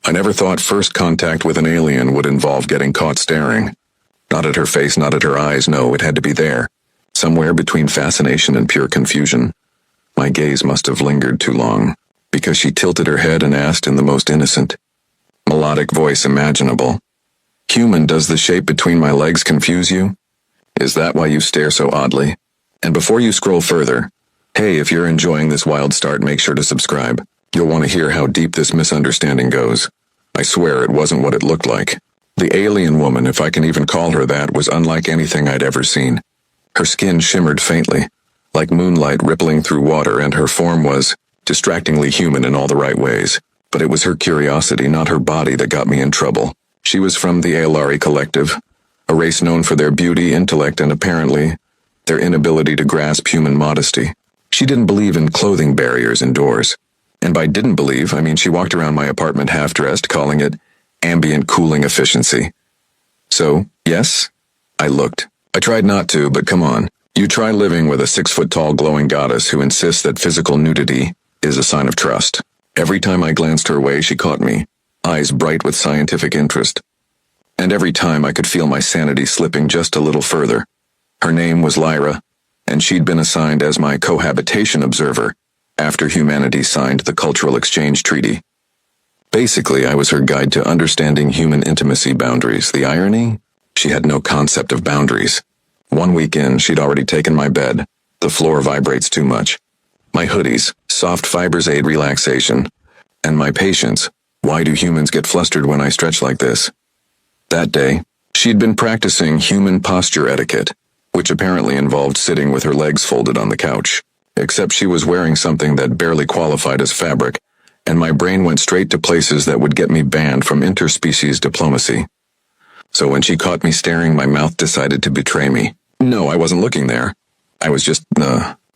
I never thought first contact with an alien would involve getting caught staring. Not at her face, not at her eyes, no, it had to be there. Somewhere between fascination and pure confusion. My gaze must have lingered too long, because she tilted her head and asked in the most innocent, melodic voice imaginable, "Human, does the shape between my legs confuse you? Is that why you stare so oddly? And before you scroll further, hey, if you're enjoying this wild start, make sure to subscribe. You'll want to hear how deep this misunderstanding goes. I swear it wasn't what it looked like. The alien woman, if I can even call her that, was unlike anything I'd ever seen. Her skin shimmered faintly, like moonlight rippling through water, and her form was distractingly human in all the right ways. But it was her curiosity, not her body, that got me in trouble. She was from the Aelari Collective, a race known for their beauty, intellect, and apparently their inability to grasp human modesty. She didn't believe in clothing barriers indoors. And by didn't believe, I mean she walked around my apartment half-dressed, calling it ambient cooling efficiency. So, yes, I looked. I tried not to, but come on. You try living with a 6-foot-tall glowing goddess who insists that physical nudity is a sign of trust. Every time I glanced her way, she caught me, eyes bright with scientific interest. And every time I could feel my sanity slipping just a little further. Her name was Lyra, and she'd been assigned as my cohabitation observer after humanity signed the Cultural Exchange Treaty. Basically, I was her guide to understanding human intimacy boundaries. The irony? She had no concept of boundaries. 1 week in, she'd already taken my bed. The floor vibrates too much. My hoodies, soft fibers aid relaxation. And my patience. Why do humans get flustered when I stretch like this? That day, she'd been practicing human posture etiquette, which apparently involved sitting with her legs folded on the couch. Except she was wearing something that barely qualified as fabric, and my brain went straight to places that would get me banned from interspecies diplomacy. So when she caught me staring, my mouth decided to betray me. No, I wasn't looking there. I was just,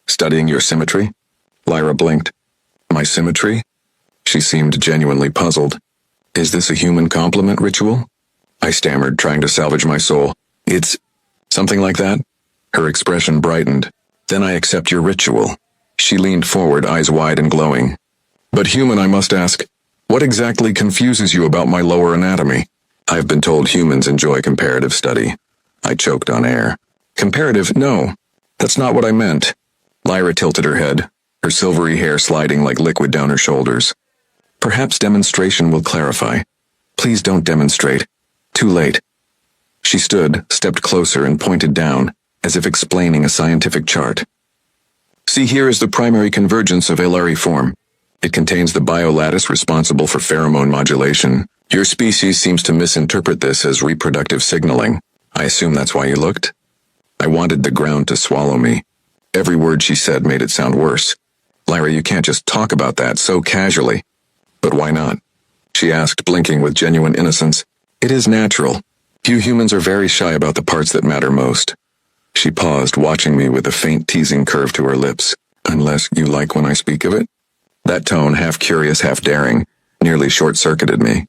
studying your symmetry. Lyra blinked. My symmetry? She seemed genuinely puzzled. Is this a human compliment ritual? I stammered, trying to salvage my soul. It's something like that? Her expression brightened. Then I accept your ritual. She leaned forward, eyes wide and glowing. But human, I must ask, what exactly confuses you about my lower anatomy? I've been told humans enjoy comparative study. I choked on air. Comparative? No, that's not what I meant. Lyra tilted her head, her silvery hair sliding like liquid down her shoulders. Perhaps demonstration will clarify. Please don't demonstrate. Too late. She stood, stepped closer, and pointed down, as if explaining a scientific chart. See, here is the primary convergence of Aelari form. It contains the biolattice responsible for pheromone modulation. Your species seems to misinterpret this as reproductive signaling. I assume that's why you looked? I wanted the ground to swallow me. Every word she said made it sound worse. Lyra, you can't just talk about that so casually. But why not? She asked, blinking with genuine innocence. It is natural. Few humans are very shy about the parts that matter most. She paused, watching me with a faint teasing curve to her lips. Unless you like when I speak of it? That tone, half curious, half daring, nearly short-circuited me.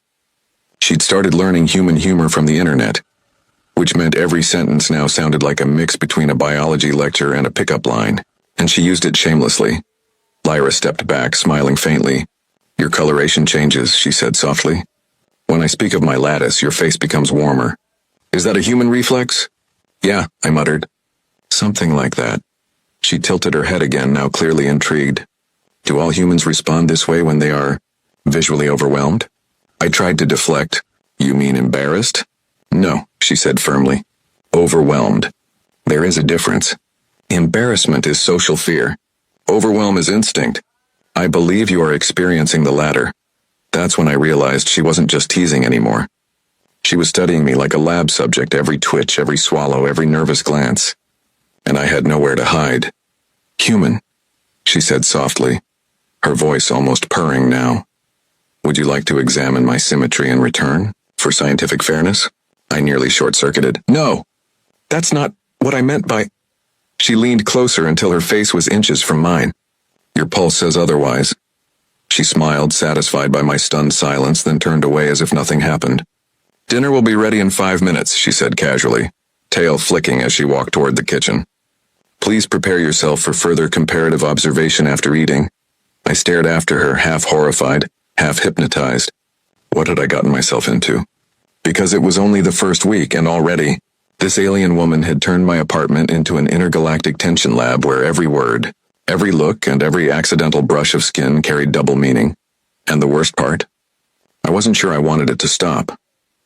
She'd started learning human humor from the internet, which meant every sentence now sounded like a mix between a biology lecture and a pickup line, and she used it shamelessly. Lyra stepped back, smiling faintly. Your coloration changes, she said softly. When I speak of my lattice, your face becomes warmer. Is that a human reflex? Yeah, I muttered. Something like that. She tilted her head again, now clearly intrigued. Do all humans respond this way when they are visually overwhelmed? I tried to deflect. You mean embarrassed? No, she said firmly. Overwhelmed. There is a difference. Embarrassment is social fear. Overwhelm is instinct. I believe you are experiencing the latter. That's when I realized she wasn't just teasing anymore. She was studying me like a lab subject, every twitch, every swallow, every nervous glance. And I had nowhere to hide. Human, she said softly, her voice almost purring now. Would you like to examine my symmetry in return, for scientific fairness? I nearly short-circuited. No, that's not what I meant by... She leaned closer until her face was inches from mine. Your pulse says otherwise. She smiled, satisfied by my stunned silence, then turned away as if nothing happened. Dinner will be ready in 5 minutes, she said casually, tail flicking as she walked toward the kitchen. Please prepare yourself for further comparative observation after eating. I stared after her, half horrified, half hypnotized. What had I gotten myself into? Because it was only the first week, and already, this alien woman had turned my apartment into an intergalactic tension lab where every word, every look, and every accidental brush of skin carried double meaning. And the worst part? I wasn't sure I wanted it to stop.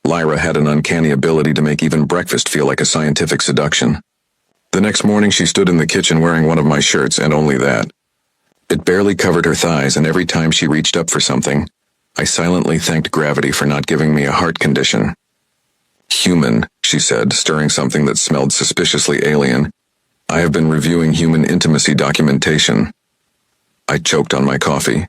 Lyra had an uncanny ability to make even breakfast feel like a scientific seduction. The next morning she stood in the kitchen wearing one of my shirts, and only that. It barely covered her thighs, and every time she reached up for something, I silently thanked gravity for not giving me a heart condition. Human, she said, stirring something that smelled suspiciously alien. I have been reviewing human intimacy documentation. I choked on my coffee.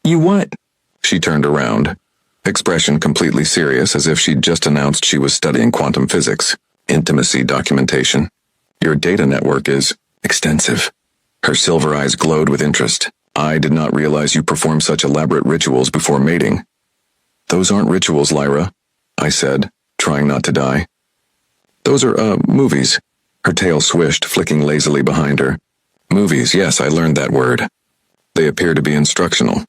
You what? She turned around, expression completely serious, as if she'd just announced she was studying quantum physics. Intimacy documentation. Your data network is extensive. Her silver eyes glowed with interest. I did not realize you perform such elaborate rituals before mating. Those aren't rituals, Lyra, I said, trying not to die. Those are, movies. Her tail swished, flicking lazily behind her. Movies, yes, I learned that word. They appear to be instructional.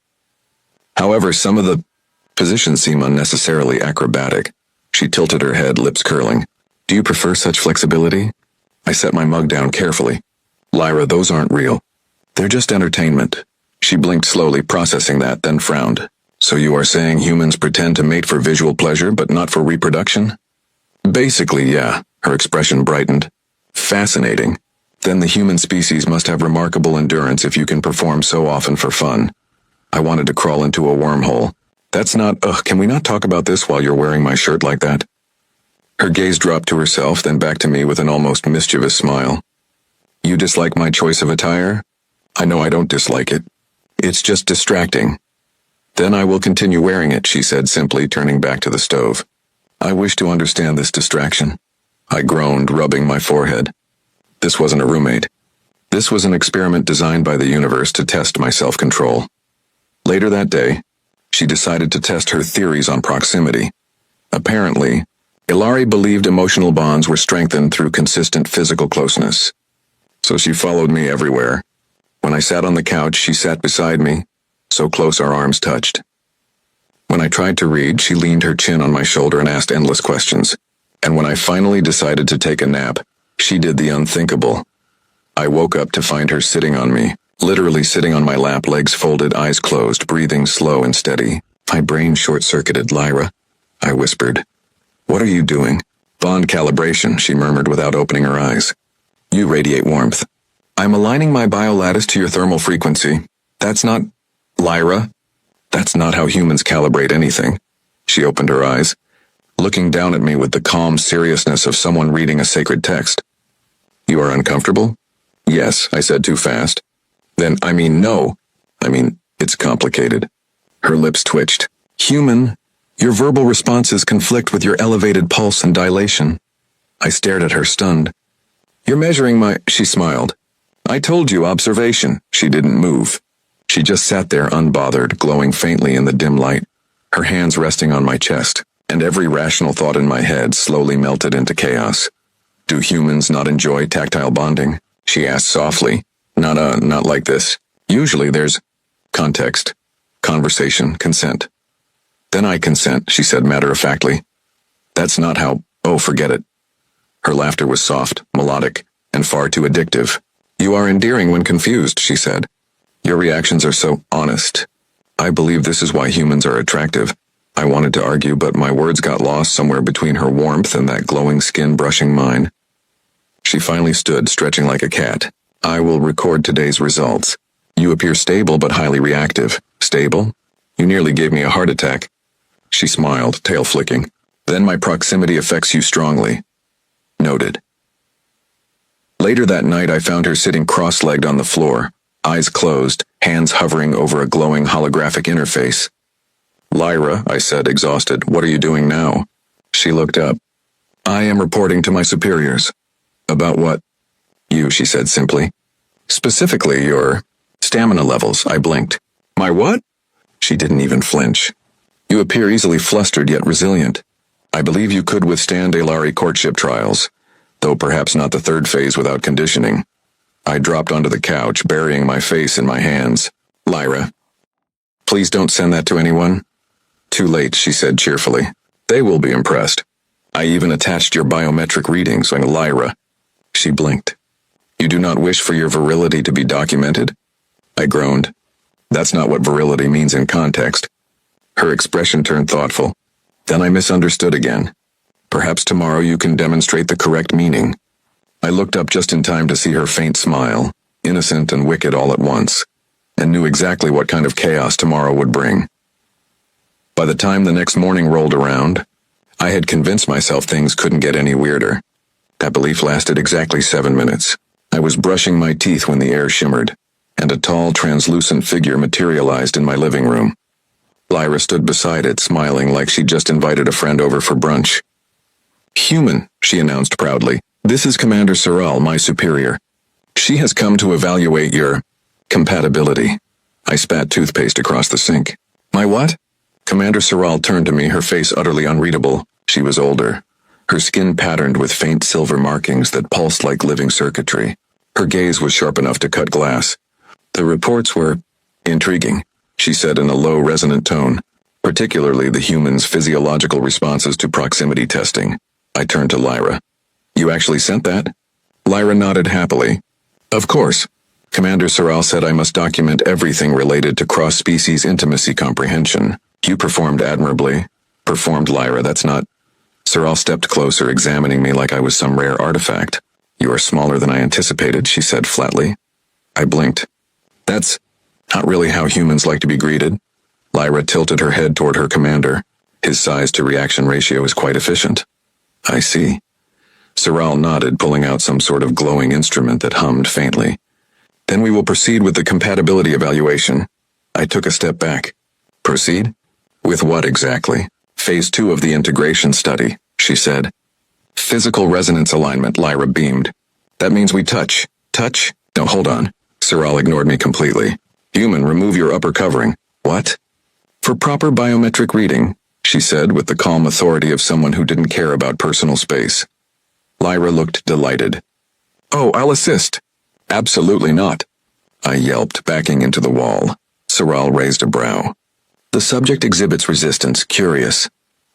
However, some of the positions seem unnecessarily acrobatic. She tilted her head, lips curling. Do you prefer such flexibility? I set my mug down carefully. Lyra, those aren't real. They're just entertainment. She blinked slowly, processing that, then frowned. So you are saying humans pretend to mate for visual pleasure, but not for reproduction? Basically, yeah. Her expression brightened. Fascinating. Then the human species must have remarkable endurance if you can perform so often for fun. I wanted to crawl into a wormhole. That's not, can we not talk about this while you're wearing my shirt like that? Her gaze dropped to herself, then back to me with an almost mischievous smile. You dislike my choice of attire? I know I don't dislike it. It's just distracting. Then I will continue wearing it, she said simply, turning back to the stove. I wish to understand this distraction. I groaned, rubbing my forehead. This wasn't a roommate. This was an experiment designed by the universe to test my self-control. Later that day, she decided to test her theories on proximity. Apparently, Ilari believed emotional bonds were strengthened through consistent physical closeness. So she followed me everywhere. When I sat on the couch, she sat beside me, so close our arms touched. When I tried to read, she leaned her chin on my shoulder and asked endless questions. And when I finally decided to take a nap, she did the unthinkable. I woke up to find her sitting on me, literally sitting on my lap, legs folded, eyes closed, breathing slow and steady. My brain short-circuited. Lyra, I whispered. What are you doing? Bond calibration, she murmured without opening her eyes. You radiate warmth. I'm aligning my biolattice to your thermal frequency. That's not... Lyra? That's not how humans calibrate anything. She opened her eyes, looking down at me with the calm seriousness of someone reading a sacred text. You are uncomfortable? Yes, I said too fast. Then, no. It's complicated. Her lips twitched. Human, your verbal responses conflict with your elevated pulse and dilation. I stared at her, stunned. You're measuring my... She smiled. I told you, observation. She didn't move. She just sat there unbothered, glowing faintly in the dim light, her hands resting on my chest, and every rational thought in my head slowly melted into chaos. Do humans not enjoy tactile bonding? She asked softly. Not like this. Usually there's context, conversation, consent. Then I consent, she said matter-of-factly. That's not how... Oh, forget it. Her laughter was soft, melodic, and far too addictive. You are endearing when confused, she said. Your reactions are so honest. I believe this is why humans are attractive. I wanted to argue, but my words got lost somewhere between her warmth and that glowing skin brushing mine. She finally stood, stretching like a cat. I will record today's results. You appear stable but highly reactive. Stable? You nearly gave me a heart attack. She smiled, tail flicking. Then my proximity affects you strongly. Noted. Later that night I found her sitting cross-legged on the floor, eyes closed, hands hovering over a glowing holographic interface. Lyra, I said, exhausted, what are you doing now? She looked up. I am reporting to my superiors. About what? You, she said simply. Specifically, your stamina levels, I blinked. My what? She didn't even flinch. You appear easily flustered yet resilient. I believe you could withstand Ilari courtship trials, though perhaps not the third phase without conditioning. I dropped onto the couch, burying my face in my hands. Lyra, please don't send that to anyone. Too late, she said cheerfully. They will be impressed. I even attached your biometric readings on Lyra. She blinked. You do not wish for your virility to be documented? I groaned. That's not what virility means in context. Her expression turned thoughtful. Then I misunderstood again. Perhaps tomorrow you can demonstrate the correct meaning. I looked up just in time to see her faint smile, innocent and wicked all at once, and knew exactly what kind of chaos tomorrow would bring. By the time the next morning rolled around, I had convinced myself things couldn't get any weirder. That belief lasted exactly 7 minutes. I was brushing my teeth when the air shimmered, and a tall, translucent figure materialized in my living room. Lyra stood beside it, smiling like she'd just invited a friend over for brunch. Human, she announced proudly. This is Commander Sorrel, my superior. She has come to evaluate your compatibility. I spat toothpaste across the sink. My what? Commander Sorrel turned to me, her face utterly unreadable. She was older, her skin patterned with faint silver markings that pulsed like living circuitry. Her gaze was sharp enough to cut glass. The reports were intriguing, she said in a low, resonant tone, particularly the human's physiological responses to proximity testing. I turned to Lyra. You actually sent that? Lyra nodded happily. Of course. Commander Sorrel said I must document everything related to cross-species intimacy comprehension. You performed admirably. Performed, Lyra, that's not... Sorrel stepped closer, examining me like I was some rare artifact. You are smaller than I anticipated, she said flatly. I blinked. That's not really how humans like to be greeted. Lyra tilted her head toward her commander. His size-to-reaction ratio is quite efficient. I see. Sorrel nodded, pulling out some sort of glowing instrument that hummed faintly. Then we will proceed with the compatibility evaluation. I took a step back. Proceed? With what exactly? Phase 2 of the integration study, she said. Physical resonance alignment, Lyra beamed. That means we touch. Touch? No, hold on. Sorrel ignored me completely. Human, remove your upper covering. What? For proper biometric reading, she said with the calm authority of someone who didn't care about personal space. Lyra looked delighted. Oh, I'll assist. Absolutely not. I yelped, backing into the wall. Sorrel raised a brow. The subject exhibits resistance, curious.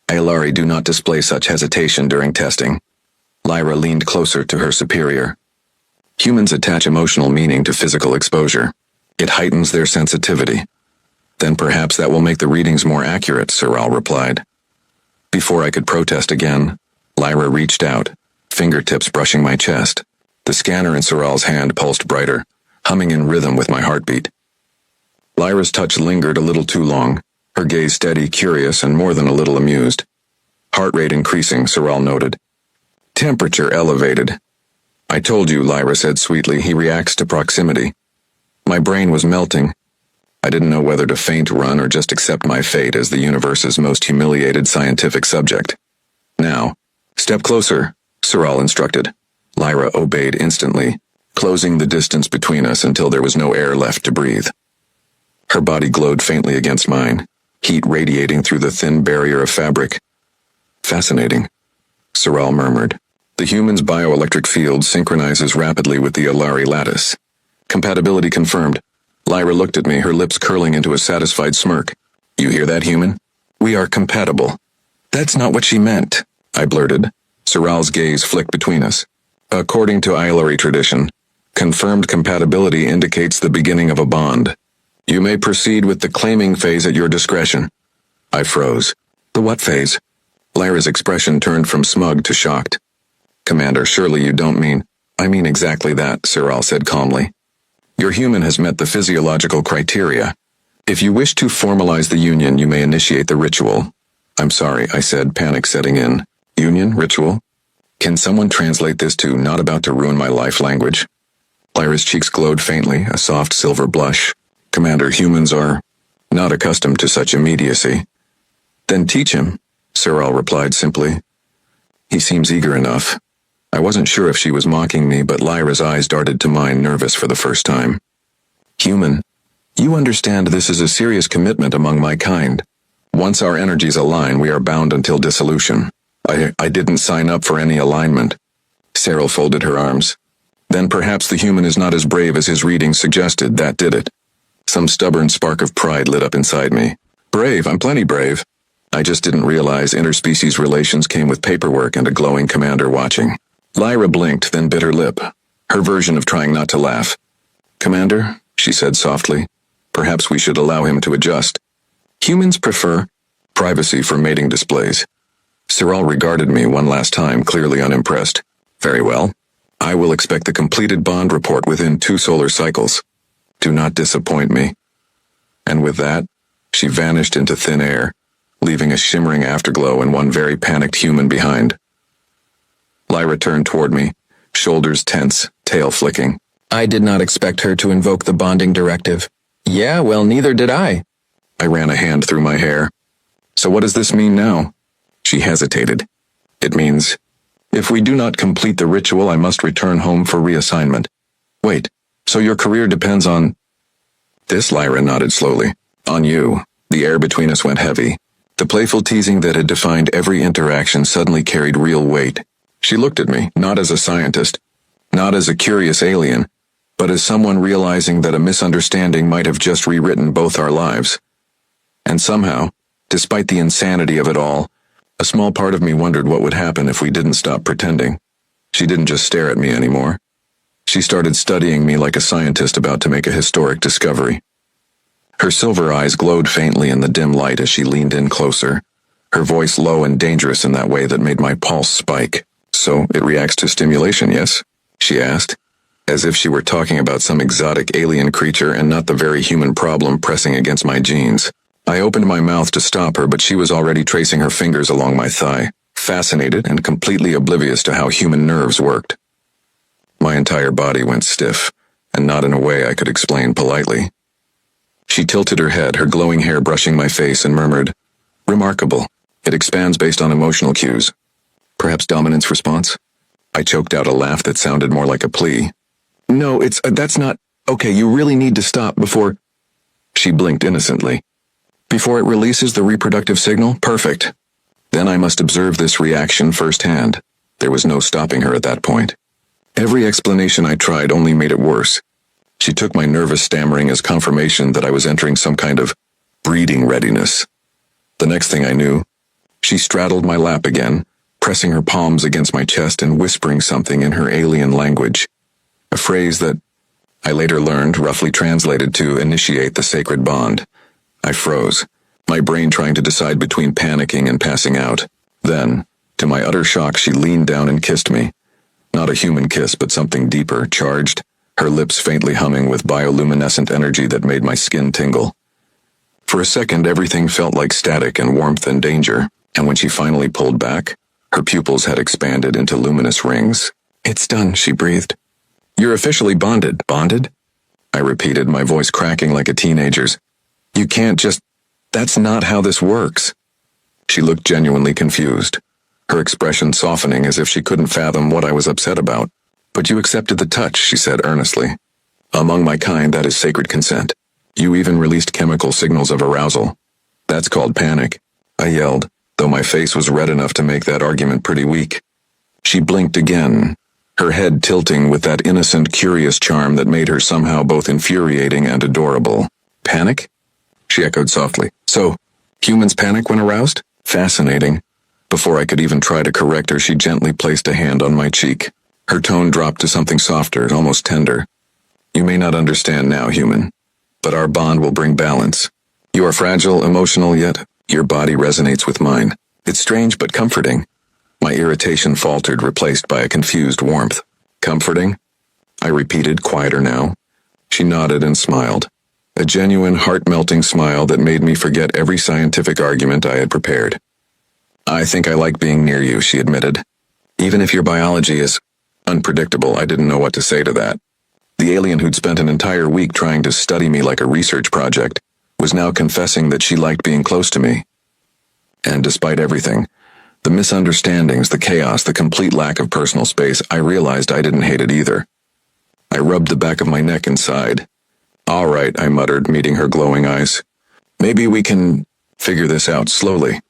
Aelari do not display such hesitation during testing. Lyra leaned closer to her superior. Humans attach emotional meaning to physical exposure. It heightens their sensitivity. Then perhaps that will make the readings more accurate, Sorrel replied. Before I could protest again, Lyra reached out, fingertips brushing my chest. The scanner in Sorrel's hand pulsed brighter, humming in rhythm with my heartbeat. Lyra's touch lingered a little too long, her gaze steady, curious, and more than a little amused. Heart rate increasing, Sorrel noted. Temperature elevated. I told you, Lyra said sweetly, he reacts to proximity. My brain was melting. I didn't know whether to faint, run, or just accept my fate as the universe's most humiliated scientific subject. Now, step closer, Sorrel instructed. Lyra obeyed instantly, closing the distance between us until there was no air left to breathe. Her body glowed faintly against mine, heat radiating through the thin barrier of fabric. Fascinating, Sorrel murmured. The human's bioelectric field synchronizes rapidly with the Aelari lattice. Compatibility confirmed. Lyra looked at me, her lips curling into a satisfied smirk. You hear that, human? We are compatible. That's not what she meant, I blurted. Sorrel's gaze flicked between us. According to Aelari tradition, confirmed compatibility indicates the beginning of a bond. You may proceed with the claiming phase at your discretion. I froze. The what phase? Lyra's expression turned from smug to shocked. Commander, surely you don't mean... I mean exactly that, Sorrel said calmly. Your human has met the physiological criteria. If you wish to formalize the union, you may initiate the ritual. I'm sorry, I said, panic setting in. Union? Ritual? Can someone translate this to not about to ruin my life language? Lyra's cheeks glowed faintly, a soft silver blush. Commander, humans are not accustomed to such immediacy. Then teach him, Sorrel replied simply. He seems eager enough. I wasn't sure if she was mocking me, but Lyra's eyes darted to mine, nervous for the first time. Human, you understand this is a serious commitment among my kind. Once our energies align, we are bound until dissolution. I didn't sign up for any alignment. Sorrel folded her arms. Then perhaps the human is not as brave as his reading suggested, that did it. Some stubborn spark of pride lit up inside me. Brave, I'm plenty brave. I just didn't realize interspecies relations came with paperwork and a glowing commander watching. Lyra blinked, then bit her lip, her version of trying not to laugh. "Commander," she said softly, "perhaps we should allow him to adjust. Humans prefer privacy for mating displays." Cyril regarded me one last time, clearly unimpressed. "Very well. I will expect the completed bond report within 2 solar cycles. Do not disappoint me." And with that, she vanished into thin air, leaving a shimmering afterglow and one very panicked human behind. Lyra turned toward me, shoulders tense, tail flicking. "I did not expect her to invoke the bonding directive." "Yeah, well, neither did I." I ran a hand through my hair. "So what does this mean now?" She hesitated. "It means, if we do not complete the ritual, I must return home for reassignment." "Wait, so your career depends on—" "This," Lyra nodded slowly. "On you." The air between us went heavy. The playful teasing that had defined every interaction suddenly carried real weight. She looked at me, not as a scientist, not as a curious alien, but as someone realizing that a misunderstanding might have just rewritten both our lives. And somehow, despite the insanity of it all, a small part of me wondered what would happen if we didn't stop pretending. She didn't just stare at me anymore. She started studying me like a scientist about to make a historic discovery. Her silver eyes glowed faintly in the dim light as she leaned in closer, her voice low and dangerous in that way that made my pulse spike. "So, it reacts to stimulation, yes?" she asked, as if she were talking about some exotic alien creature and not the very human problem pressing against my genes. I opened my mouth to stop her, but she was already tracing her fingers along my thigh, fascinated and completely oblivious to how human nerves worked. My entire body went stiff, and not in a way I could explain politely. She tilted her head, her glowing hair brushing my face, and murmured, "Remarkable. It expands based on emotional cues. Perhaps dominance response?" I choked out a laugh that sounded more like a plea. "No, that's not... Okay, you really need to stop before..." She blinked innocently. "Before it releases the reproductive signal? Perfect. Then I must observe this reaction firsthand." There was no stopping her at that point. Every explanation I tried only made it worse. She took my nervous stammering as confirmation that I was entering some kind of breeding readiness. The next thing I knew, she straddled my lap again, pressing her palms against my chest and whispering something in her alien language. A phrase that, I later learned, roughly translated to initiate the sacred bond. I froze, my brain trying to decide between panicking and passing out. Then, to my utter shock, she leaned down and kissed me. Not a human kiss, but something deeper, charged, her lips faintly humming with bioluminescent energy that made my skin tingle. For a second, everything felt like static and warmth and danger, and when she finally pulled back, her pupils had expanded into luminous rings. "It's done," she breathed. "You're officially bonded." "Bonded?" I repeated, my voice cracking like a teenager's. "You can't just... That's not how this works." She looked genuinely confused, her expression softening as if she couldn't fathom what I was upset about. "But you accepted the touch," she said earnestly. "Among my kind, that is sacred consent. You even released chemical signals of arousal." "That's called panic," I yelled, though my face was red enough to make that argument pretty weak. She blinked again, her head tilting with that innocent, curious charm that made her somehow both infuriating and adorable. "Panic?" she echoed softly. "So, humans panic when aroused? Fascinating." Before I could even try to correct her, she gently placed a hand on my cheek. Her tone dropped to something softer, almost tender. "You may not understand now, human, but our bond will bring balance. You are fragile, emotional, yet your body resonates with mine. It's strange but comforting." My irritation faltered, replaced by a confused warmth. "Comforting?" I repeated, quieter now. She nodded and smiled. A genuine, heart-melting smile that made me forget every scientific argument I had prepared. "I think I like being near you," she admitted. "Even if your biology is unpredictable." I didn't know what to say to that. The alien who'd spent an entire week trying to study me like a research project was now confessing that she liked being close to me. And despite everything, the misunderstandings, the chaos, the complete lack of personal space, I realized I didn't hate it either. I rubbed the back of my neck and sighed. "All right," I muttered, meeting her glowing eyes. "Maybe we can figure this out slowly."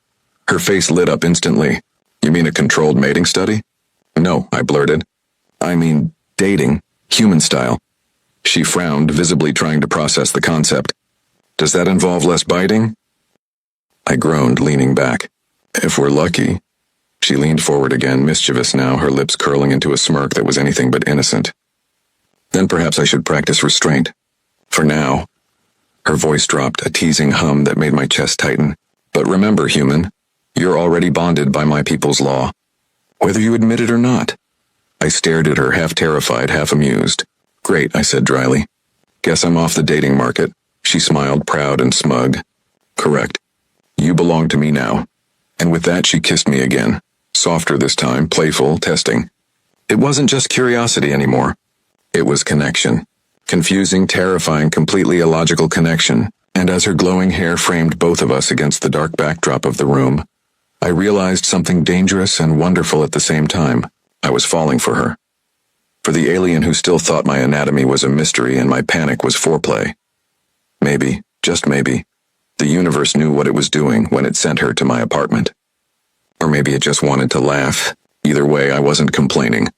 Her face lit up instantly. "You mean a controlled mating study?" "No," I blurted. "I mean, dating, human style." She frowned, visibly trying to process the concept. "Does that involve less biting?" I groaned, leaning back. If we're lucky. She leaned forward again, mischievous now, her lips curling into a smirk that was anything but innocent. Then perhaps I should practice restraint. For now. Her voice dropped, a teasing hum that made my chest tighten. But remember, human, you're already bonded by my people's law. Whether you admit it or not. I stared at her, half terrified, half amused. Great, I said dryly. Guess I'm off the dating market. She smiled, proud and smug. Correct. You belong to me now. And with that she kissed me again. Softer this time, playful, testing. It wasn't just curiosity anymore. It was connection. Confusing, terrifying, completely illogical connection. And as her glowing hair framed both of us against the dark backdrop of the room, I realized something dangerous and wonderful at the same time. I was falling for her. For the alien who still thought my anatomy was a mystery and my panic was foreplay. Maybe, just maybe, the universe knew what it was doing when it sent her to my apartment. Or maybe it just wanted to laugh. Either way, I wasn't complaining.